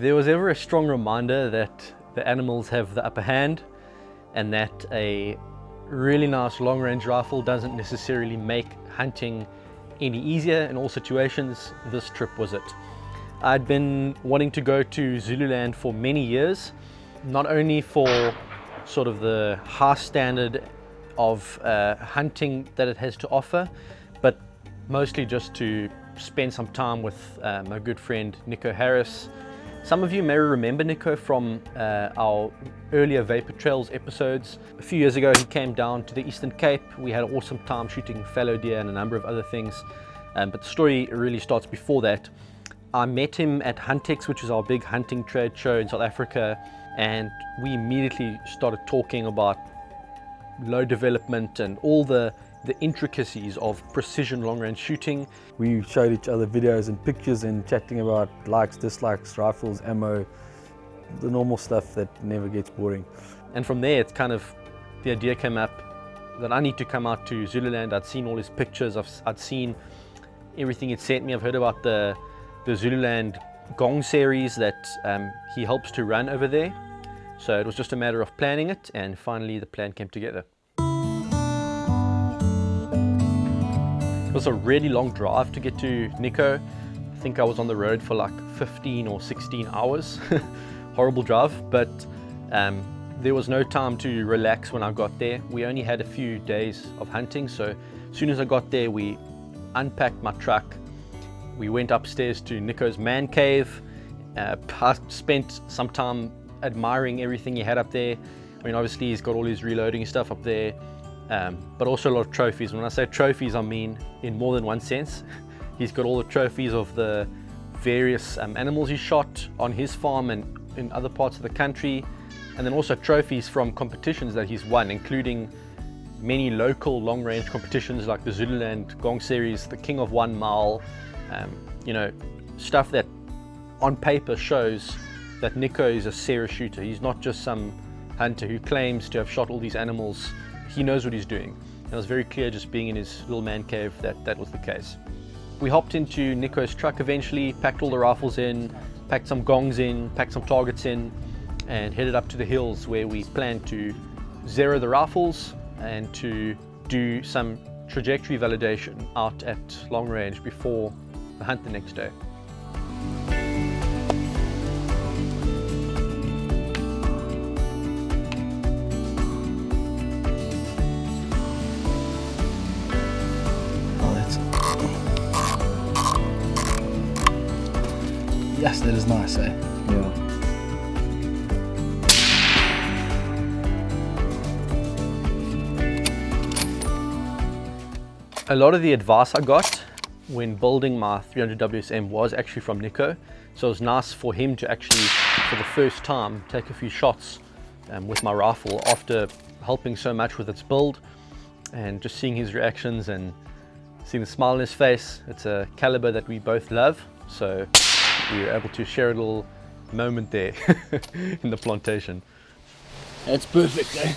there was ever a strong reminder that the animals have the upper hand and that a really nice long-range rifle doesn't necessarily make hunting any easier in all situations, this trip was it. I'd been wanting to go to Zululand for many years, not only for sort of the high standard of hunting that it has to offer, but mostly just to spend some time with my good friend Nico Harris. Some of you may remember Nico from our earlier Vapor Trails episodes. A few years ago he came down to the Eastern Cape. We had an awesome time shooting fallow deer and a number of other things, but the story really starts before that. I met him at Huntex, which is our big hunting trade show in South Africa, and we immediately started talking about low development and all the intricacies of precision long-range shooting. We showed each other videos and pictures and chatting about likes, dislikes, rifles, ammo, the normal stuff that never gets boring. And from there, it's kind of, the idea came up that I need to come out to Zululand. I'd seen all his pictures, I'd seen everything he'd sent me. I've heard about the Zululand Gong series that he helps to run over there. So it was just a matter of planning it, and finally the plan came together. It was a really long drive to get to Nico. I think I was on the road for like 15 or 16 hours. Horrible drive, but there was no time to relax when I got there. We only had a few days of hunting, so as soon as I got there, we unpacked my truck. We went upstairs to Nico's man cave. I spent some time admiring everything he had up there. I mean, obviously he's got all his reloading stuff up there, but also a lot of trophies. When I say trophies, I mean in more than one sense. He's got all the trophies of the various animals he shot on his farm and in other parts of the country, and then also trophies from competitions that he's won, including many local long-range competitions like the Zululand Gong series, the King of 1 Mile, you know, stuff that on paper shows that Nico is a serious shooter. He's not just some hunter who claims to have shot all these animals. He knows what he's doing. And it was very clear just being in his little man cave that that was the case. We hopped into Nico's truck eventually, packed all the rifles in, packed some gongs in, packed some targets in, and headed up to the hills where we planned to zero the rifles and to do some trajectory validation out at long range before the hunt the next day. Yes, that is nice, eh? Yeah. A lot of the advice I got when building my 300 WSM was actually from Nico, so it was nice for him to actually, for the first time, take a few shots with my rifle after helping so much with its build, and just seeing his reactions and seeing the smile on his face. It's a caliber that we both love, so we were able to share a little moment there in the plantation. That's perfect, eh?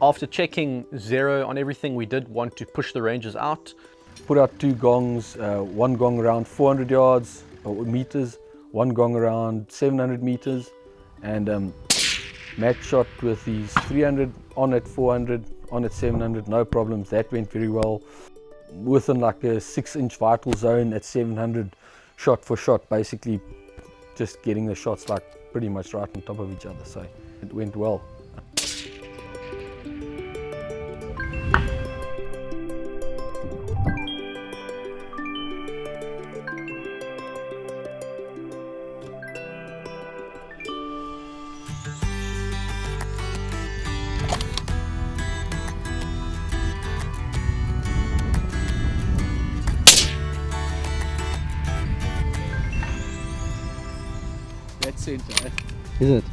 After checking zero on everything, we did want to push the ranges out. Put out 2 gongs, one gong around 400 yards or meters, one gong around 700 meters, and Matt shot with these 300 on at 400, on at 700, no problems. That went very well. Within like a 6-inch vital zone at 700, shot for shot, basically just getting the shots like pretty much right on top of each other, so it went well. That's center, eh? Is it?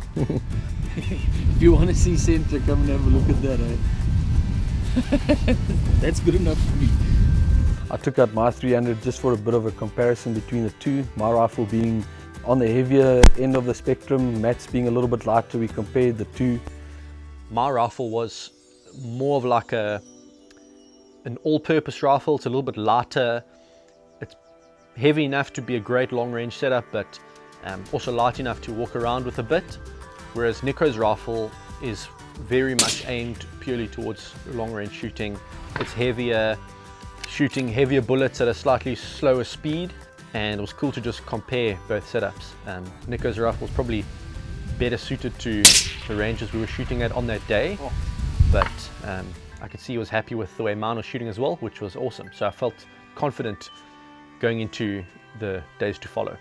If you want to see center, come and have a look at that, eh? That's good enough for me. I took out my 300 just for a bit of a comparison between the two. My rifle being on the heavier end of the spectrum, Matt's being a little bit lighter. We compared the two. My rifle was more of like an all-purpose rifle. It's a little bit lighter. It's heavy enough to be a great long range setup, but also light enough to walk around with a bit, whereas Nico's rifle is very much aimed purely towards long range shooting. It's heavier, shooting heavier bullets at a slightly slower speed, and it was cool to just compare both setups. Nico's rifle was probably better suited to the ranges we were shooting at on that day, but I could see he was happy with the way mine was shooting as well, which was awesome. So I felt confident going into the days to follow.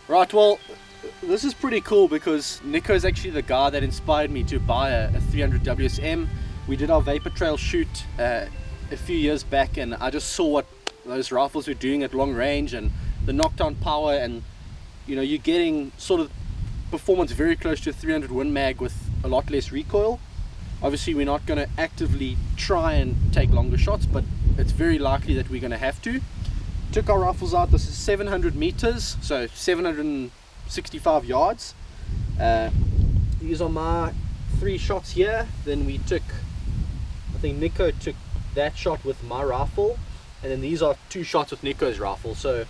Right, well, this is pretty cool because Nico is actually the guy that inspired me to buy a 300 WSM. We did our vapor trail shoot a few years back, and I just saw what those rifles were doing at long range and the knockdown power, and you know, you're getting sort of performance very close to a 300 Win Mag with a lot less recoil. Obviously we're not going to actively try and take longer shots, but it's very likely that we're going to have to. Took our rifles out. This is 700 meters, so 765 yards. These are my 3 shots here. Then we took, I think Nico took that shot with my rifle, and then these are 2 shots with Nico's rifle. So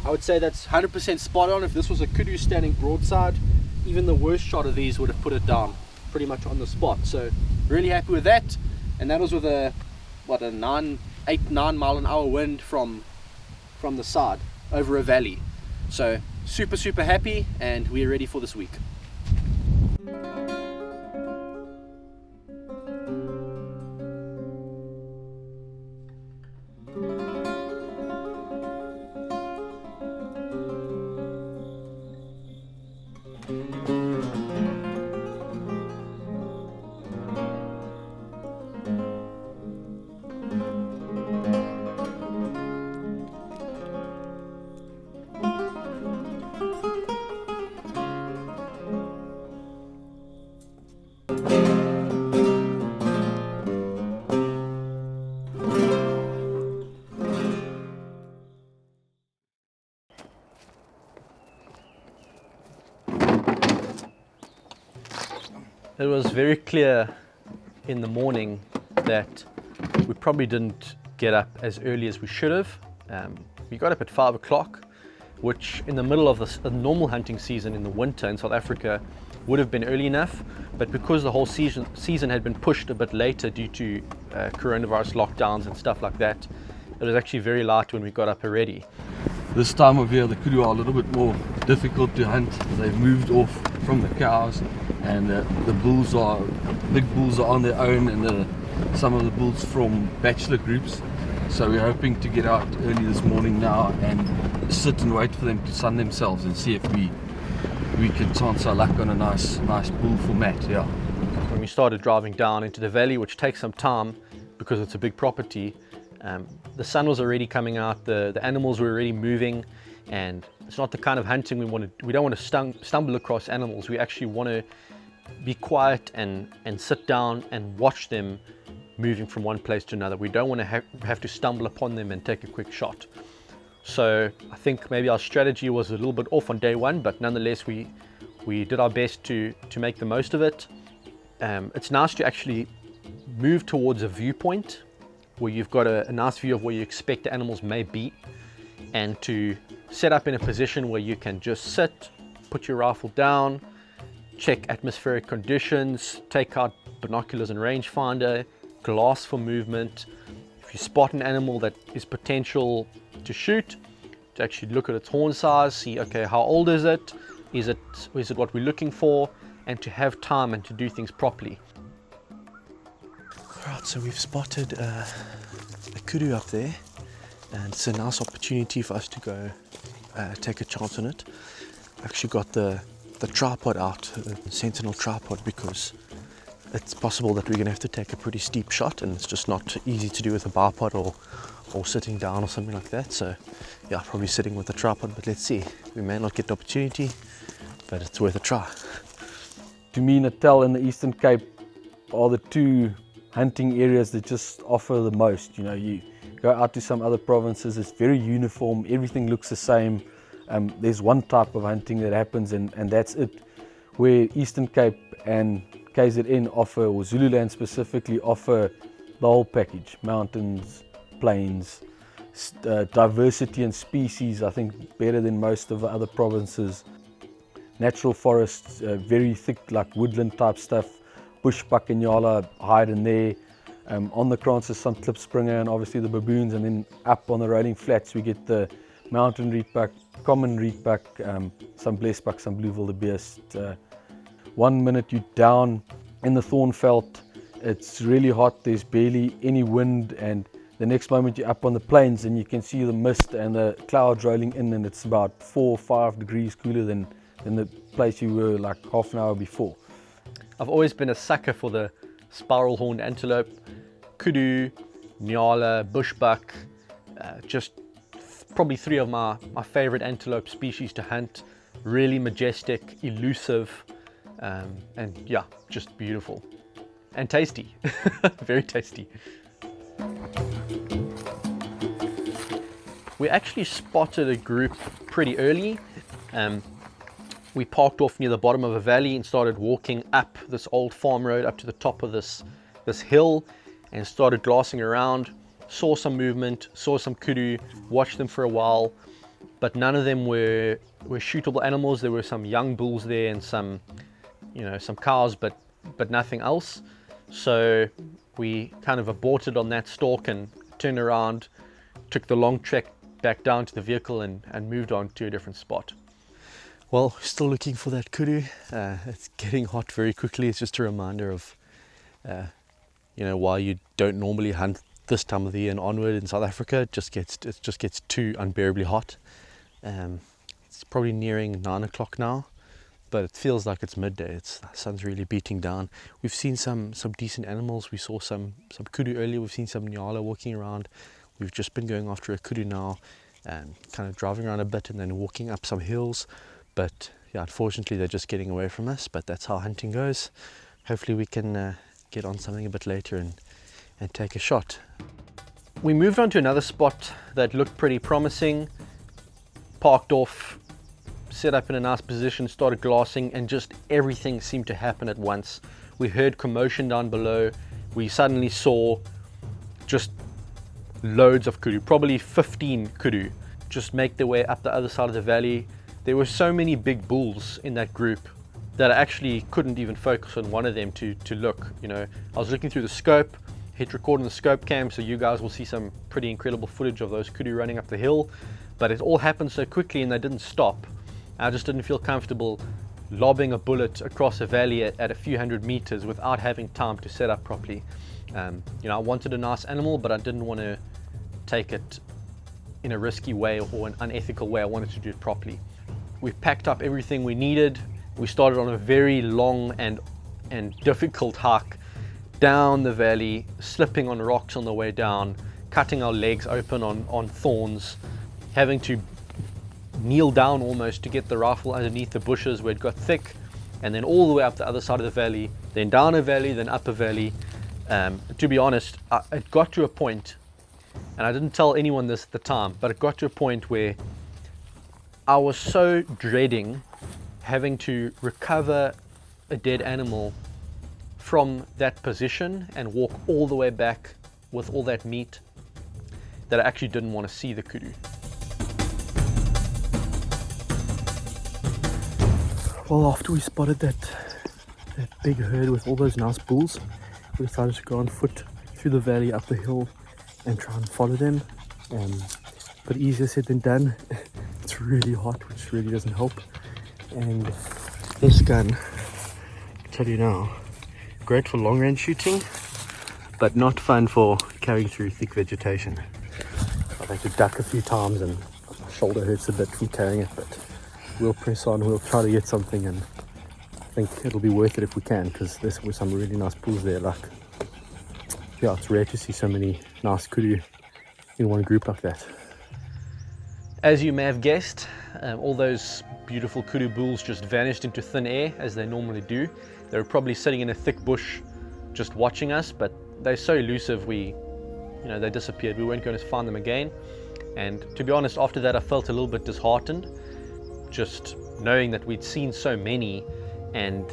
I would say that's 100% spot on. If this was a kudu standing broadside, even the worst shot of these would have put it down pretty much on the spot. So really happy with that. And that was with a 8-9 mile an hour wind from the side over a valley. So super happy, and we're ready for this week. It was very clear in the morning that we probably didn't get up as early as we should have. We got up at 5 o'clock, which in the middle of the normal hunting season in the winter in South Africa would have been early enough, but because the whole season had been pushed a bit later due to coronavirus lockdowns and stuff like that, it was actually very light when we got up already. This time of year the kudu are a little bit more difficult to hunt. They've moved off from the cows, and the big bulls are on their own, and some of the bulls from bachelor groups. So we're hoping to get out early this morning now and sit and wait for them to sun themselves and see if we can chance our luck on a nice bull for Matt. Yeah. When we started driving down into the valley, which takes some time because it's a big property, the sun was already coming out, the animals were already moving, and it's not the kind of hunting we want to. We don't want to stumble across animals. We actually want to be quiet and sit down and watch them moving from one place to another. We don't want to have to stumble upon them and take a quick shot. So I think maybe our strategy was a little bit off on day one, but nonetheless we did our best to make the most of it. It's nice to actually move towards a viewpoint where you've got a nice view of where you expect the animals may be, and to set up in a position where you can just sit, put your rifle down, check atmospheric conditions, take out binoculars and rangefinder, glass for movement. If you spot an animal that is potential to shoot, to actually look at its horn size, see, okay, how old is it? Is it what we're looking for? And to have time and to do things properly. Right, so we've spotted a kudu up there, and it's a nice opportunity for us to go take a chance on it. I've actually got the tripod out, the Sentinel tripod, because it's possible that we're going to have to take a pretty steep shot, and it's just not easy to do with a bipod or sitting down or something like that. So yeah, probably sitting with the tripod, but let's see. We may not get the opportunity, but it's worth a try. To me, Natal and the Eastern Cape are the 2 hunting areas that just offer the most. You know, you go out to some other provinces, it's very uniform, everything looks the same. There's one type of hunting that happens, and that's it. Where Eastern Cape and KZN offer, or Zululand specifically, offer the whole package: mountains, plains, diversity and species, I think, better than most of the other provinces. Natural forests, very thick, like woodland type stuff. Bushbuck and Impala hide in there. On the krantz is some klipspringer and obviously the baboons, and then up on the rolling flats we get the mountain reedbuck, common reedbuck, some blesbuck, some blue wildebeest. 1 minute you're down in the thornveld, it's really hot, there's barely any wind, and the next moment you're up on the plains and you can see the mist and the clouds rolling in, and it's about 4 or 5 degrees cooler than the place you were like half an hour before. I've always been a sucker for the spiral horned antelope, kudu, nyala, bushbuck, just probably 3 of my favorite antelope species to hunt. Really majestic, elusive, and yeah, just beautiful and tasty. Very tasty. We actually spotted a group pretty early. We parked off near the bottom of a valley and started walking up this old farm road up to the top of this hill, and started glassing around. Saw some movement, saw some kudu, watched them for a while, but none of them were shootable animals. There were some young bulls there and some cows, but nothing else. So we kind of aborted on that stalk and turned around, took the long trek back down to the vehicle and moved on to a different spot. Well, still looking for that kudu. It's getting hot very quickly. It's just a reminder of why you don't normally hunt this time of the year and onward in South Africa. It just gets too unbearably hot. It's probably nearing 9 o'clock now, but it feels like it's midday. The sun's really beating down. We've seen some decent animals. We saw some kudu earlier. We've seen some nyala walking around. We've just been going after a kudu now, and kind of driving around a bit and then walking up some hills. But yeah, unfortunately they're just getting away from us, but that's how hunting goes. Hopefully we can get on something a bit later and take a shot. We moved on to another spot that looked pretty promising, parked off, set up in a nice position, started glassing, and just everything seemed to happen at once. We heard commotion down below. We suddenly saw just loads of kudu, probably 15 kudu, just make their way up the other side of the valley. There were so many big bulls in that group that I actually couldn't even focus on one of them to look. I was looking through the scope, hit record on the scope cam, so you guys will see some pretty incredible footage of those kudu running up the hill. But it all happened so quickly and they didn't stop. I just didn't feel comfortable lobbing a bullet across a valley at a few hundred meters without having time to set up properly. I wanted a nice animal, but I didn't want to take it in a risky way or an unethical way. I wanted to do it properly. We packed up everything we needed. We started on a very long and difficult hike down the valley, slipping on rocks on the way down, cutting our legs open on thorns, having to kneel down almost to get the rifle underneath the bushes where it got thick, and then all the way up the other side of the valley, then down a valley, then up a valley. To be honest, it got to a point, and I didn't tell anyone this at the time, but it got to a point where I was so dreading having to recover a dead animal from that position and walk all the way back with all that meat that I actually didn't want to see the kudu. Well, after we spotted that big herd with all those nice bulls, we decided to go on foot through the valley, up the hill, and try and follow them. But easier said than done. It's really hot, which really doesn't help. And this gun, I tell you now, great for long range shooting, but not fun for carrying through thick vegetation. I've had to duck a few times and my shoulder hurts a bit from carrying it, but we'll press on, we'll try to get something, and I think it'll be worth it if we can, because there were some really nice bulls there. It's rare to see so many nice kudu in one group like that. As you may have guessed, all those beautiful kudu bulls just vanished into thin air, as they normally do. They were probably sitting in a thick bush just watching us, but they're so elusive, they disappeared. We weren't going to find them again. And to be honest, after that I felt a little bit disheartened, just knowing that we'd seen so many and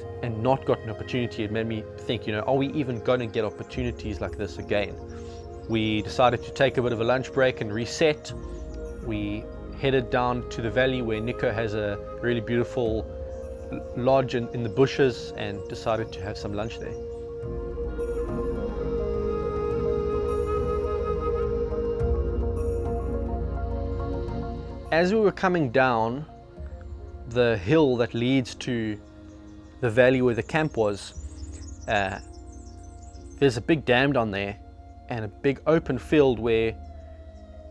not got an opportunity. It made me think, are we even going to get opportunities like this again? we decided to take a bit of a lunch break and reset. We headed down to the valley where Nico has a really beautiful lodge in the bushes and decided to have some lunch there. As we were coming down the hill that leads to the valley where the camp was, there's a big dam down there and a big open field where,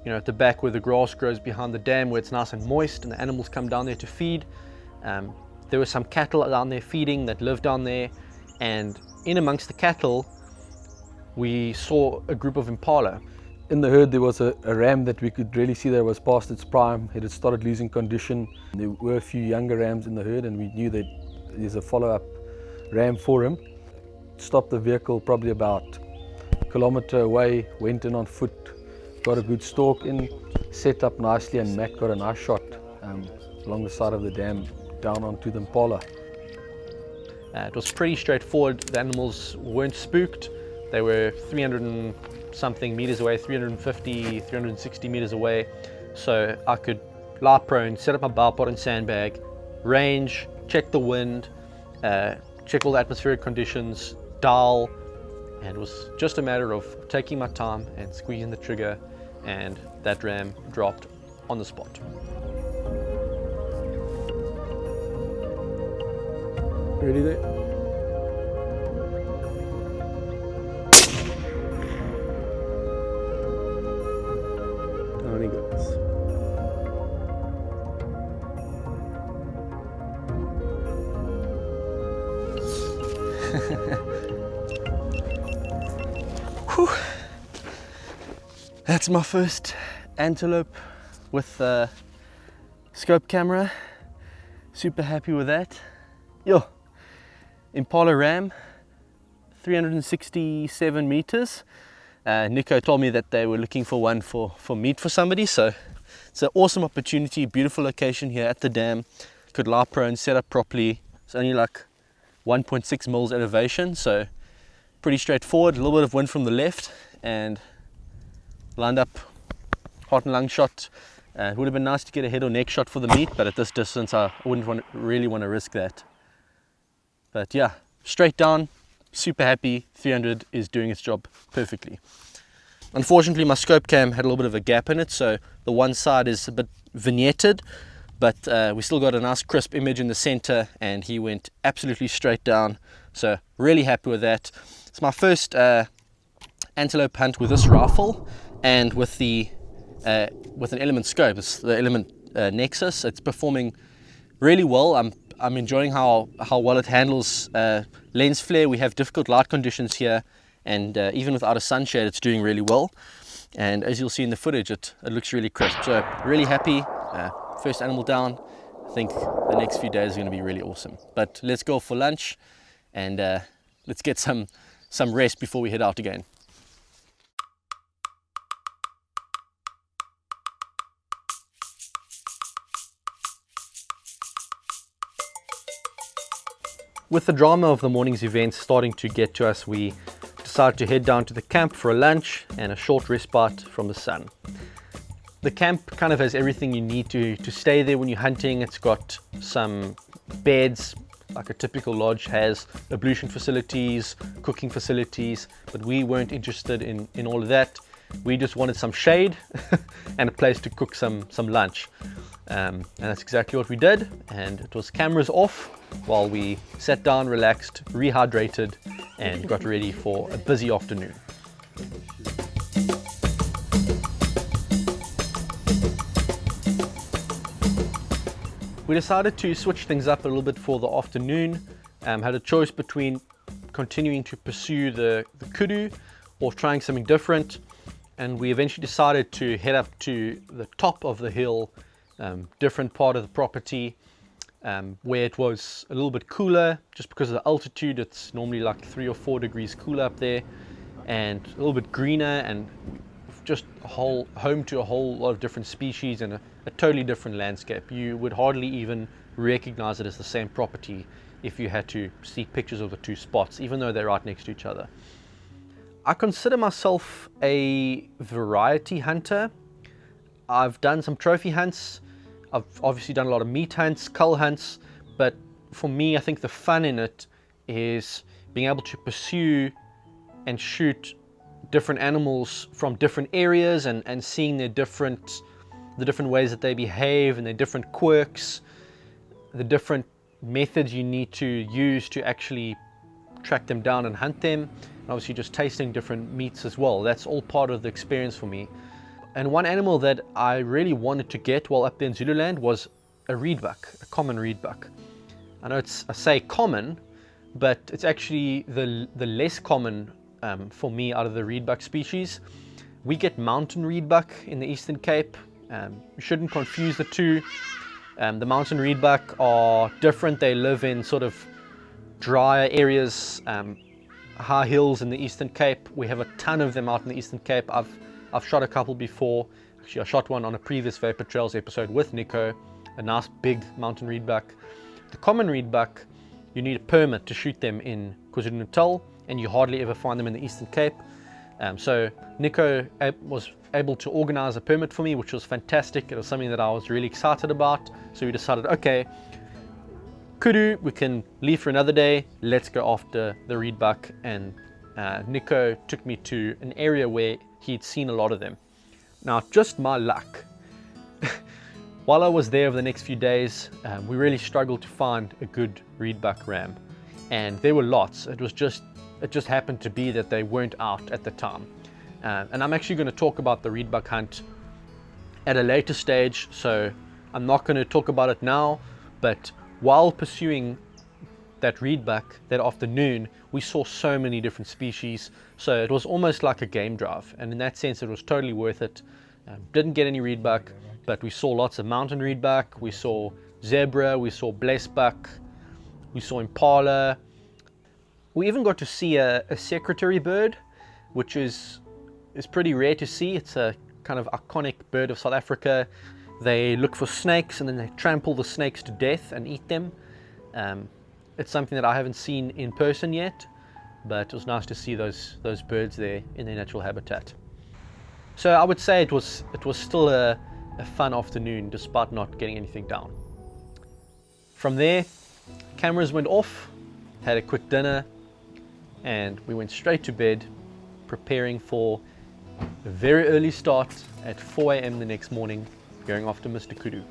you know, at the back where the grass grows behind the dam, where it's nice and moist and the animals come down there to feed. There were some cattle down there feeding that lived down there, and in amongst the cattle we saw a group of impala. In the herd there was a ram that we could really see that was past its prime. It had started losing condition. There were a few younger rams in the herd, and we knew that there's a follow-up ram for him. Stopped the vehicle probably about a kilometre away, went in on foot, got a good stalk in, set up nicely, and Matt got a nice shot along the side of the dam down onto the impala. It was pretty straightforward. The animals weren't spooked. They were 300 and something meters away, 350, 360 meters away. So I could lie prone, set up my bow pod and sandbag, range, check the wind, check all the atmospheric conditions, dial, and it was just a matter of taking my time and squeezing the trigger, and that ram dropped on the spot. Ready there? Down he goes. Whew. That's my first antelope with a scope camera. Super happy with that. Yo, Impala ram, 367 meters. Nico told me that they were looking for one for meat for somebody, so it's an awesome opportunity, beautiful location here at the dam. Could lie prone, set up properly. It's only like 1.6 mils elevation, so pretty straightforward. A little bit of wind from the left and lined up heart and lung shot. It would have been nice to get a head or neck shot for the meat, but at this distance I wouldn't really want to risk that. But yeah, straight down, super happy. 300 is doing its job perfectly. Unfortunately, my scope cam had a little bit of a gap in it, so the one side is a bit vignetted, but we still got a nice crisp image in the center, and he went absolutely straight down. So really happy with that. It's my first antelope hunt with this rifle and with an Element scope. It's the Element Nexus. It's performing really well. I'm enjoying how well it handles lens flare. We have difficult light conditions here, and even without a sunshade it's doing really well, and as you'll see in the footage, it looks really crisp. So really happy. First animal down. I think the next few days are going to be really awesome. But let's go for lunch and let's get some rest before we head out again. With the drama of the morning's events starting to get to us, we decided to head down to the camp for a lunch and a short respite from the sun. The camp kind of has everything you need to stay there when you're hunting. It's got some beds, like a typical lodge has, ablution facilities, cooking facilities, but we weren't interested in all of that. We just wanted some shade and a place to cook some lunch. And that's exactly what we did, and it was cameras off while we sat down, relaxed, rehydrated, and got ready for a busy afternoon. We decided to switch things up a little bit for the afternoon. Had a choice between continuing to pursue the kudu or trying something different, and we eventually decided to head up to the top of the hill, different part of the property, where it was a little bit cooler just because of the altitude. It's normally like 3 or 4 degrees cooler up there, and a little bit greener, and just home to a whole lot of different species and a totally different landscape. You would hardly even recognize it as the same property if you had to see pictures of the two spots, even though they're right next to each other. I consider myself a variety hunter. I've done some trophy hunts. I've obviously done a lot of meat hunts, cull hunts, but for me, I think the fun in it is being able to pursue and shoot different animals from different areas and seeing the different ways that they behave and their different quirks, the different methods you need to use to actually track them down and hunt them, and obviously just tasting different meats as well. That's all part of the experience for me. And one animal that I really wanted to get while up there in Zululand was a reedbuck, a common reedbuck. I know I say common, but it's actually the less common for me out of the reedbuck species. We get mountain reedbuck in the Eastern Cape. You shouldn't confuse the two. The mountain reedbuck are different. They live in sort of drier areas, high hills in the Eastern Cape. We have a ton of them out in the Eastern Cape. I've shot a couple before. Actually, I shot one on a previous Vapor Trails episode with Nico, a nice big mountain reedbuck. The common reedbuck, you need a permit to shoot them in KwaZulu-Natal, and you hardly ever find them in the Eastern Cape. So Nico was able to organize a permit for me, which was fantastic. It was something that I was really excited about. So we decided, okay, kudu, we can leave for another day. Let's go after the reedbuck. And Nico took me to an area where he'd seen a lot of them. Now, just my luck. While I was there over the next few days, we really struggled to find a good reedbuck ram, and there were lots. It just happened to be that they weren't out at the time. And I'm actually going to talk about the reedbuck hunt at a later stage, so I'm not going to talk about it now. But while pursuing that reedbuck that afternoon, we saw so many different species, so it was almost like a game drive, and in that sense it was totally worth it. Didn't get any reedbuck, but we saw lots of mountain reedbuck, we saw zebra, we saw blesbuck, we saw impala. We even got to see a secretary bird, which is pretty rare to see. It's a kind of iconic bird of South Africa. They look for snakes and then they trample the snakes to death and eat them. It's something that I haven't seen in person yet, but it was nice to see those birds there in their natural habitat. So I would say it was still a fun afternoon despite not getting anything down. From there, cameras went off, had a quick dinner, and we went straight to bed, preparing for a very early start at 4 a.m. the next morning, going after Mr. Kudu.